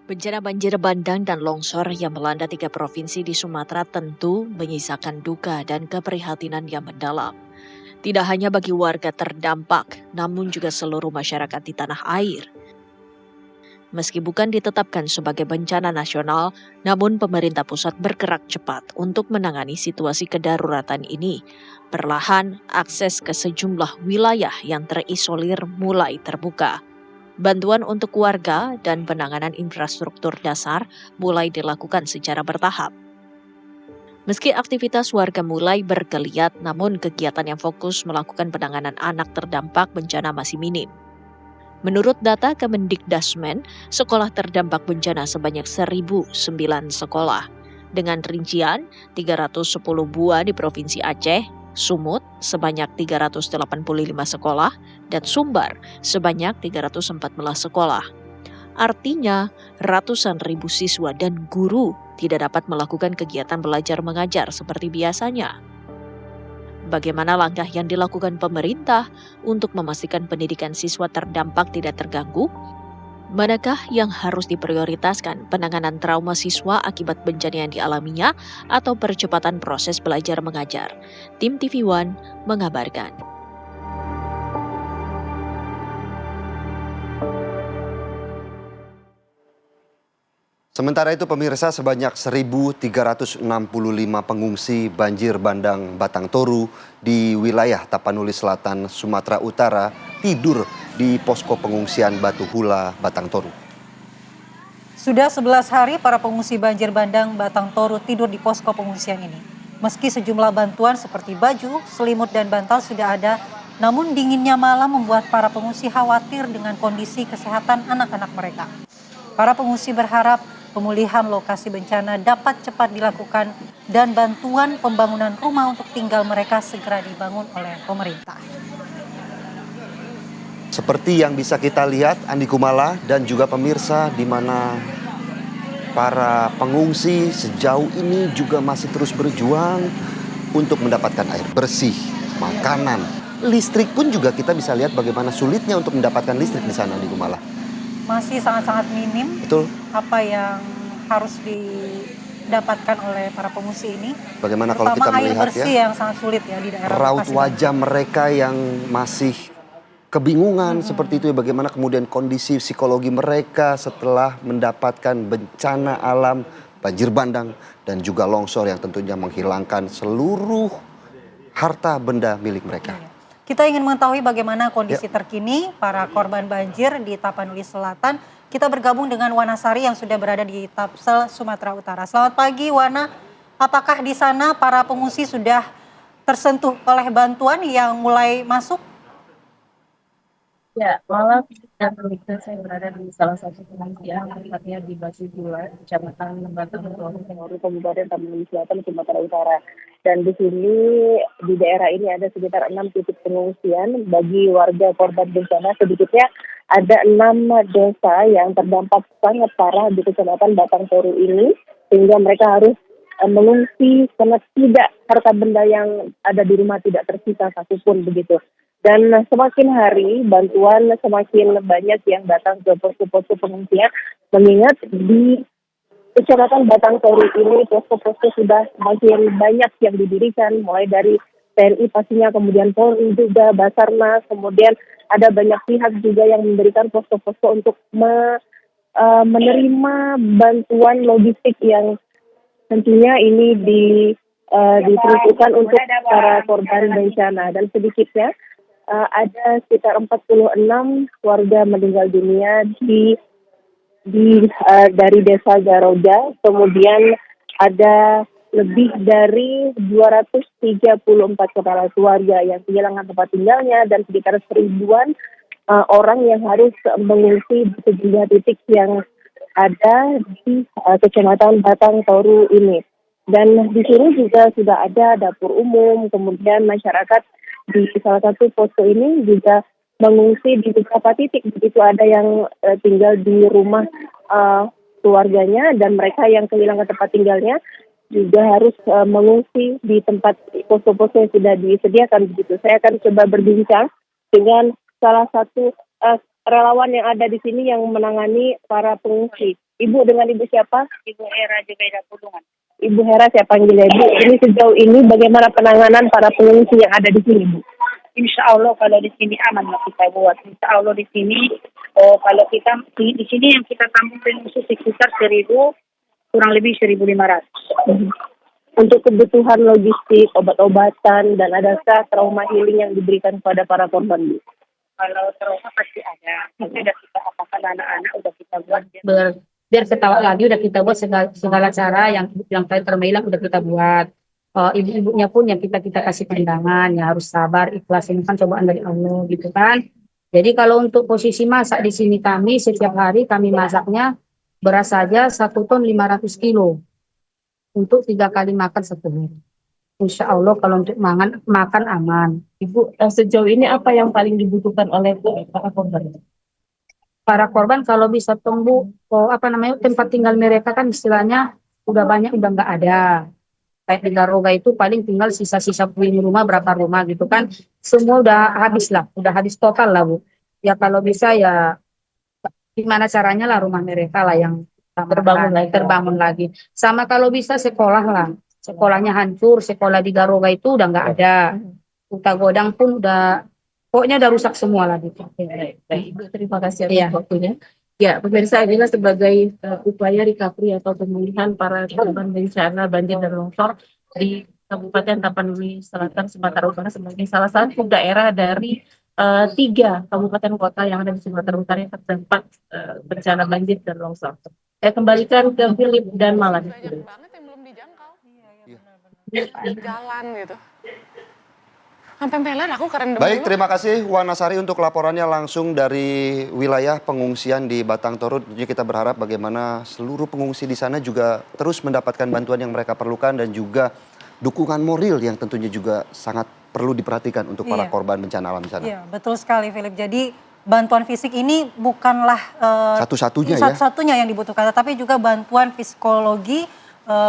Bencana banjir bandang dan longsor yang melanda 3 provinsi di Sumatera tentu menyisakan duka dan keprihatinan yang mendalam. Tidak hanya bagi warga terdampak, namun juga seluruh masyarakat di tanah air. Meski bukan ditetapkan sebagai bencana nasional, namun pemerintah pusat bergerak cepat untuk menangani situasi kedaruratan ini. Perlahan, akses ke sejumlah wilayah yang terisolir mulai terbuka. Bantuan untuk warga dan penanganan infrastruktur dasar mulai dilakukan secara bertahap. Meski aktivitas warga mulai bergeliat, namun kegiatan yang fokus melakukan penanganan anak terdampak bencana masih minim. Menurut data Kemendikdasmen, sekolah terdampak bencana sebanyak 1.009 sekolah, dengan rincian 310 buah di Provinsi Aceh, Sumut sebanyak 385 sekolah, dan Sumbar sebanyak 314 sekolah. Artinya, ratusan ribu siswa dan guru tidak dapat melakukan kegiatan belajar mengajar seperti biasanya. Bagaimana langkah yang dilakukan pemerintah untuk memastikan pendidikan siswa terdampak tidak terganggu? Manakah yang harus diprioritaskan, penanganan trauma siswa akibat bencana yang dialaminya atau percepatan proses belajar mengajar? Tim TV One mengabarkan. Sementara itu pemirsa, sebanyak 1.365 pengungsi banjir bandang Batang Toru di wilayah Tapanuli Selatan, Sumatera Utara tidur di posko pengungsian Batu Hula, Batang Toru. Sudah 11 hari para pengungsi banjir bandang Batang Toru tidur di posko pengungsian ini. Meski sejumlah bantuan seperti baju, selimut dan bantal sudah ada, namun dinginnya malam membuat para pengungsi khawatir dengan kondisi kesehatan anak-anak mereka. Para pengungsi berharap pemulihan lokasi bencana dapat cepat dilakukan dan bantuan pembangunan rumah untuk tinggal mereka segera dibangun oleh pemerintah. Seperti yang bisa kita lihat, Andi Kumala dan juga pemirsa, di mana para pengungsi sejauh ini juga masih terus berjuang untuk mendapatkan air bersih, makanan, listrik pun juga kita bisa lihat bagaimana sulitnya untuk mendapatkan listrik di sana, Andi Kumala. Masih sangat-sangat minim. Betul. Apa yang harus didapatkan oleh para pengungsi ini? Bagaimana kalau kita air melihat bersih yang sangat sulit ya di daerah raut wajah mereka yang masih kebingungan seperti itu ya, bagaimana kemudian kondisi psikologi mereka setelah mendapatkan bencana alam, banjir bandang dan juga longsor yang tentunya menghilangkan seluruh harta benda milik mereka. Kita ingin mengetahui bagaimana kondisi terkini para korban banjir di Tapanuli Selatan. Kita bergabung dengan Wana Sari yang sudah berada di Tapsel, Sumatera Utara. Selamat pagi Wana, apakah di sana para pengungsi sudah tersentuh oleh bantuan yang mulai masuk? Ya, malam dan pemirsa, saya berada di salah satu pengungsian, tepatnya di Batu Hula, Kecamatan Batang Toru, Kabupaten Tapanuli Selatan, Sumatera Utara. Dan di sini, di daerah ini ada sekitar 6 titik pengungsian bagi warga korban bencana. Sedikitnya ada 6 desa yang terdampak sangat parah di Kecamatan Batang Toru ini, sehingga mereka harus mengungsi karena tidak harta benda yang ada di rumah tidak tersisa satupun begitu. Dan semakin hari bantuan semakin banyak yang datang ke posko-posko pengungsian, mengingat di Kecamatan Batang Toru ini posko-posko sudah semakin banyak yang didirikan, mulai dari TNI pastinya, kemudian Polri juga, Basarnas, kemudian ada banyak pihak juga yang memberikan posko-posko untuk menerima bantuan logistik yang tentunya ini diperuntukkan untuk para korban bencana. Dan sedikitnya ada sekitar 46 warga meninggal dunia dari desa Garoja, kemudian ada lebih dari 234 kepala keluarga yang kehilangan tempat tinggalnya dan sekitar 1.000-an orang yang harus mengungsi di sejumlah titik yang ada di Kecamatan Batang Toru ini. Dan di sini juga sudah ada dapur umum, kemudian masyarakat di salah satu posko ini juga mengungsi di beberapa titik. Begitu ada yang tinggal di rumah keluarganya dan mereka yang kehilangan tempat tinggalnya juga harus mengungsi di tempat posko-posko yang sudah disediakan begitu. Saya akan coba berbincang dengan salah satu relawan yang ada di sini yang menangani para pengungsi. Ibu dengan Ibu siapa? Ibu Hera Jubaida Pudungan. Ibu Hera, saya panggil ya, Bu. Ini sejauh ini bagaimana penanganan para pengungsi yang ada di sini, Bu? Insya Allah kalau di sini aman lah kita buat. Insya Allah di sini, kalau kita di sini yang kita tampung pengungsi sekitar 1.000, kurang lebih 1.500. Untuk kebutuhan logistik, obat-obatan, dan adakah trauma healing yang diberikan kepada para korban, Bu? Kalau trauma pasti ada. Tapi udah kita apakan anak-anak, udah kita buat. Biar ketawa lagi udah kita buat segala cara yang termailang udah kita buat. Ibu-ibunya pun yang kita kasih pandangan ya harus sabar, ikhlas, ini kan cobaan dari Allah gitu kan. Jadi kalau untuk posisi masak di sini kami setiap hari kami masaknya beras saja 1 ton 500 kilo untuk 3 kali makan satu hari. Insya Allah kalau untuk makan aman. Ibu, sejauh ini apa yang paling dibutuhkan oleh para korban? Para korban kalau bisa tunggu tempat tinggal mereka kan istilahnya udah banyak udah nggak ada. Kayak di Garoga itu paling tinggal sisa-sisa puing rumah berapa rumah gitu kan. Semua udah habis lah, udah habis total lah, Bu. Ya kalau bisa ya gimana caranya lah rumah mereka lah yang terbangun lagi. Sama kalau bisa sekolah lah. Sekolahnya hancur, sekolah di Garoga itu udah nggak ada. Huta Godang pun pokoknya udah rusak semua lah gitu. Baik, Ibu, terima kasih Iya. atas waktunya. Ya, pemirsa, inilah sebagai upaya recovery atau pemulihan para korban bencana banjir dan longsor di Kabupaten Tapanuli Selatan, Sumatera Utara sebagai salah satu daerah dari 3 kabupaten kota yang ada di Sumatera Utara yang terdampak bencana banjir dan longsor. Saya kembalikan ke Philip dan Malan. Banyak banget yang belum dijangkau. Di jalan gitu. Sampai peler aku kerendam. Baik, terima kasih Wana Sari untuk laporannya langsung dari wilayah pengungsian di Batang Toru. Tentunya kita berharap bagaimana seluruh pengungsi di sana juga terus mendapatkan bantuan yang mereka perlukan dan juga dukungan moral yang tentunya juga sangat perlu diperhatikan untuk para korban bencana alam di sana. Iya, betul sekali Philip. Jadi bantuan fisik ini bukanlah satu-satunya yang dibutuhkan, tetapi juga bantuan psikologi,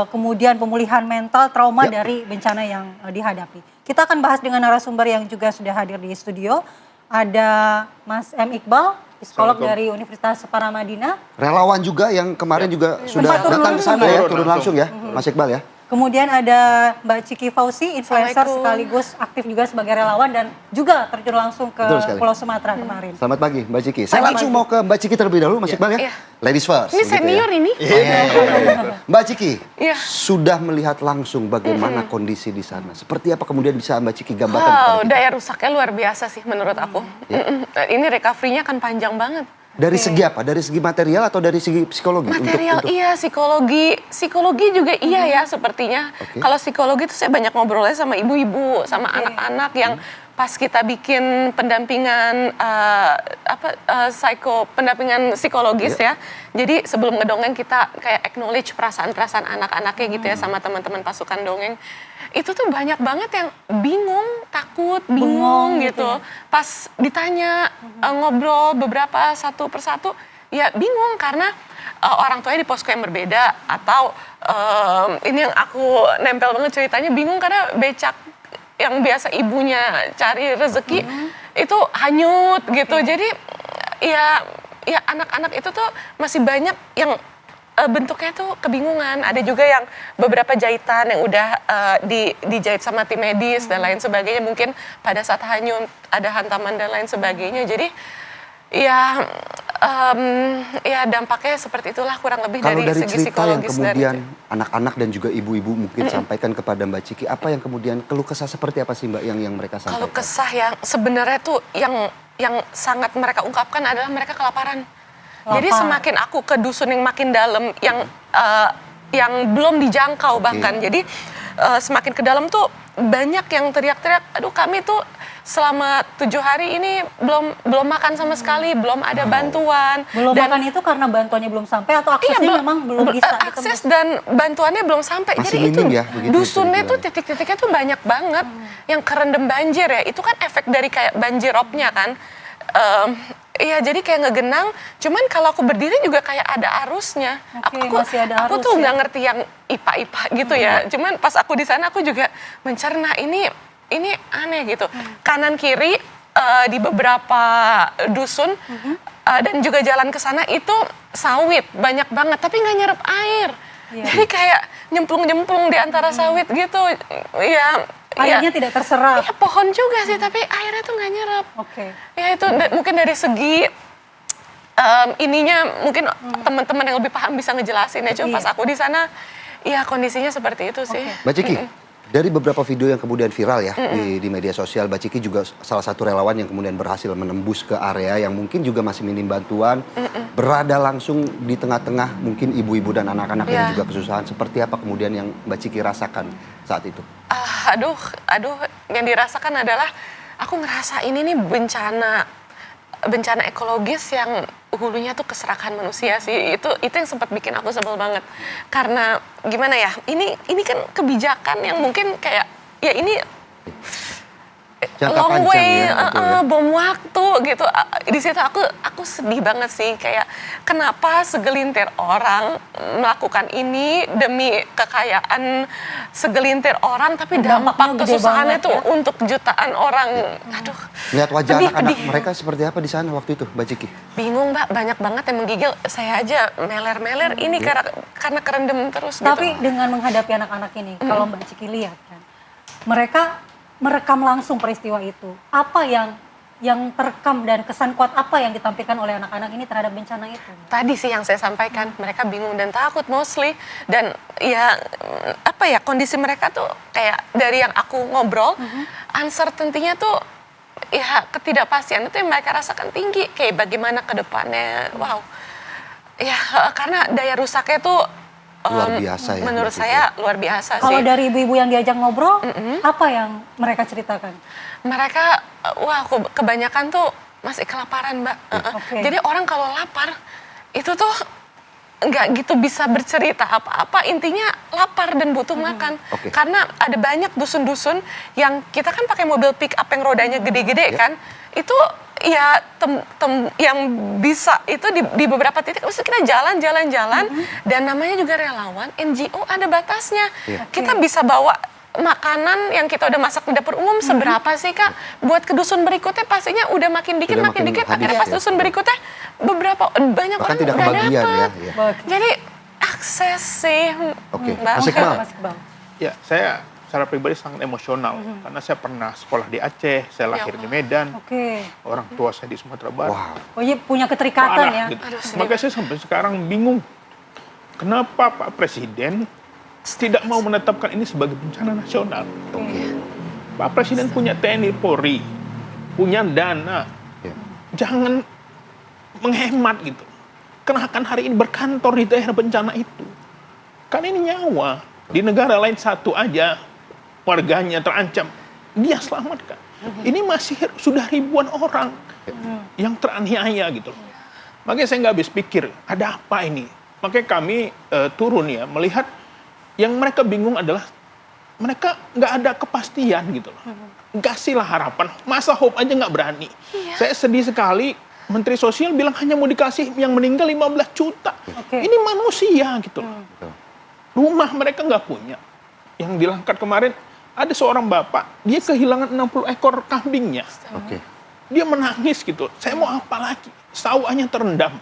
kemudian pemulihan mental trauma dari bencana yang dihadapi. Kita akan bahas dengan narasumber yang juga sudah hadir di studio. Ada Mas M. Iqbal, psikolog dari Universitas Paramadina. Relawan juga yang kemarin juga sudah datang ke sana ya, turun langsung ya, Mas Iqbal ya. Kemudian ada Mbak Ciki Fauzi, influencer sekaligus aktif juga sebagai relawan dan juga terjun langsung ke Pulau Sumatera kemarin. Selamat pagi Mbak Ciki. Saya langsung mau ke Mbak Ciki terlebih dahulu, Mas Iqbal ya. Ladies first. Ini senior ini. Mbak Ciki, sudah melihat langsung bagaimana kondisi di sana. Seperti apa kemudian bisa Mbak Ciki gambarkan kepada kita? Daya rusaknya luar biasa sih menurut aku. Ini recovery-nya kan panjang banget. Dari segi apa? Dari segi material atau dari segi psikologi? Material iya, psikologi juga iya ya sepertinya. Kalau psikologi itu saya banyak ngobrolnya sama ibu-ibu, sama anak-anak yang pas kita bikin pendampingan pendampingan psikologis ya. Jadi sebelum ngedongeng kita kayak acknowledge perasaan-perasaan anak-anaknya gitu ya sama teman-teman pasukan dongeng. Itu tuh banyak banget yang bingung, takut, bingung gitu. Pas ditanya ngobrol beberapa satu persatu, ya bingung karena orang tuanya di posko yang berbeda atau ini yang aku nempel banget ceritanya bingung karena becak yang biasa ibunya cari rezeki itu hanyut gitu. Jadi ya anak-anak itu tuh masih banyak yang bentuknya tuh kebingungan. Ada juga yang beberapa jahitan yang udah dijahit sama tim medis dan lain sebagainya. Mungkin pada saat hanyut ada hantaman dan lain sebagainya. Jadi ya dampaknya seperti itulah kurang lebih dari segi psikologis. Kalau dari cerita yang kemudian anak-anak dan juga ibu-ibu mungkin sampaikan kepada Mbak Ciki, apa yang kemudian keluh kesah seperti apa sih Mbak yang mereka sampaikan? Keluh kesah yang sebenarnya tuh yang sangat mereka ungkapkan adalah mereka kelaparan. Jadi semakin aku ke dusun yang makin dalam, yang belum dijangkau bahkan. Jadi semakin ke dalam tuh banyak yang teriak-teriak, aduh kami tuh selama 7 hari ini belum makan sama sekali, belum ada bantuan. Belum makan itu karena bantuannya belum sampai atau aksesnya memang belum bisa? Akses dan bantuannya belum sampai. Masih jadi itu ya, dusunnya tuh titik-titiknya tuh banyak banget yang kerendam banjir ya. Itu kan efek dari kayak banjirropnya kan. Iya, jadi kayak ngegenang. Cuman kalau aku berdiri juga kayak ada arusnya. Masih ada aku tuh nggak ngerti yang IPA gitu ya. Cuman pas aku di sana aku juga mencerna ini aneh gitu. Kanan kiri di beberapa dusun dan juga jalan ke sana itu sawit banyak banget, tapi nggak nyerap air. Jadi kayak nyemplung-nyemplung di antara sawit gitu. Ya, airnya tidak terserap. Ya pohon juga sih, tapi airnya tuh nggak nyerap. Ya itu mungkin dari segi ininya mungkin teman-teman yang lebih paham bisa ngejelasin ya. Cuma pas aku di sana, ya kondisinya seperti itu sih. Mbak Ciki, dari beberapa video yang kemudian viral ya di media sosial, Mbak Ciki juga salah satu relawan yang kemudian berhasil menembus ke area yang mungkin juga masih minim bantuan, berada langsung di tengah-tengah mungkin ibu-ibu dan anak-anak yang juga kesusahan. Seperti apa kemudian yang Mbak Ciki rasakan saat itu? Aduh, yang dirasakan adalah aku ngerasa ini nih bencana ekologis yang hulunya tuh keserakahan manusia sih. Itu yang sempat bikin aku sebel banget. Karena gimana ya? Ini kan kebijakan yang mungkin kayak ya ini Jangka long panjang way, ya, bom waktu gitu. Di situ aku sedih banget sih, kayak kenapa segelintir orang melakukan ini demi kekayaan segelintir orang, tapi dampak kesusahannya tuh untuk jutaan orang. Aduh. Lihat wajah anak-anak mereka seperti apa di sana waktu itu, Mbak Ciki? Bingung, Mbak, banyak banget yang menggigil. Saya aja meler-meler ini karena kerendam terus. Tapi gitu. dengan menghadapi anak-anak ini, kalau Mbak Ciki lihat kan, mereka merekam langsung peristiwa itu. Apa yang terekam dan kesan kuat apa yang ditampilkan oleh anak-anak ini terhadap bencana itu? Tadi sih yang saya sampaikan, mereka bingung dan takut mostly. Dan ya apa ya, kondisi mereka tuh kayak dari yang aku ngobrol, uncertainty-nya tuh ya ketidakpastian itu yang mereka rasakan tinggi. Kayak bagaimana ke depannya, wow. Ya karena daya rusaknya tuh luar biasa ya. Menurut saya luar biasa sih. Kalau dari ibu-ibu yang diajak ngobrol, apa yang mereka ceritakan? Mereka, wah kebanyakan tuh masih kelaparan, Mbak. Jadi orang kalau lapar, itu tuh nggak gitu bisa bercerita apa-apa. Intinya lapar dan butuh makan. Karena ada banyak dusun-dusun yang kita kan pakai mobil pick up yang rodanya gede-gede kan. Itu ya yang bisa itu di beberapa titik mesti kita jalan dan namanya juga relawan NGO ada batasnya. Kita bisa bawa makanan yang kita udah masak di dapur umum seberapa sih Kak, buat ke dusun berikutnya pastinya udah makin dikit akhirnya pas dusun berikutnya banyak orang tidak udah kebagian dapet. Jadi akses sih. Mas Iqbal. Ya, saya secara pribadi sangat emosional karena saya pernah sekolah di Aceh, saya lahir di Medan, orang tua saya di Sumatera Barat. Oh iya, punya keterikatan ya. Gitu. Makanya saya sampai sekarang bingung kenapa Pak Presiden tidak mau menetapkan ini sebagai bencana nasional. Pak Presiden punya TNI Polri, punya dana, jangan menghemat gitu. Kenakan hari ini berkantor di daerah bencana itu, kan ini nyawa. Di negara lain satu aja warganya terancam, dia selamatkan. Ini masih sudah ribuan orang yang teraniaya gitu. Makanya saya nggak habis pikir, ada apa ini? Makanya kami turun ya, melihat yang mereka bingung adalah mereka nggak ada kepastian gitu loh. Kasihlah harapan, masa hope aja nggak berani. Saya sedih sekali, Menteri Sosial bilang hanya mau dikasih yang meninggal 15 juta. Ini manusia gitu loh. Rumah mereka nggak punya. Yang di Langkat kemarin, ada seorang bapak, dia kehilangan 60 ekor kambingnya. Dia menangis gitu. Saya mau apa lagi? Sawahnya terendam.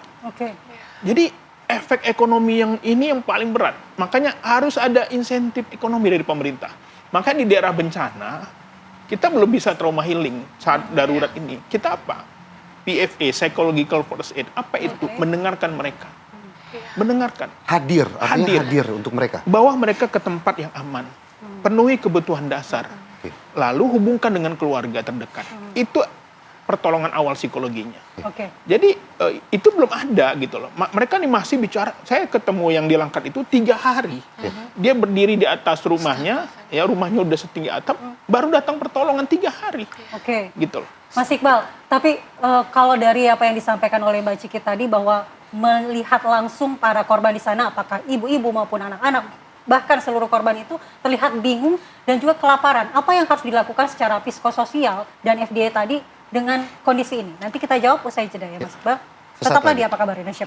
Jadi efek ekonomi yang ini yang paling berat. Makanya harus ada insentif ekonomi dari pemerintah. Makanya di daerah bencana, kita belum bisa trauma healing saat darurat ini. Kita apa? PFA, Psychological First Aid. Apa itu? Mendengarkan mereka. Mendengarkan. Hadir untuk mereka. Bawa mereka ke tempat yang aman. Penuhi kebutuhan dasar. Lalu hubungkan dengan keluarga terdekat. Itu pertolongan awal psikologinya. Jadi itu belum ada gitu loh. Mereka nih masih bicara, saya ketemu yang di Langkat itu 3 hari. Dia berdiri di atas rumahnya, ya rumahnya udah setinggi atap, baru datang pertolongan 3 hari. Gitu loh. Mas Iqbal, tapi kalau dari apa yang disampaikan oleh Mbak Ciki tadi bahwa melihat langsung para korban di sana, apakah ibu-ibu maupun anak-anak, bahkan seluruh korban itu terlihat bingung dan juga kelaparan. Apa yang harus dilakukan secara psikososial dan FDA tadi dengan kondisi ini? Nanti kita jawab usai jeda ya Mas Iqbal. Tetaplah di Apa Kabar Indonesia.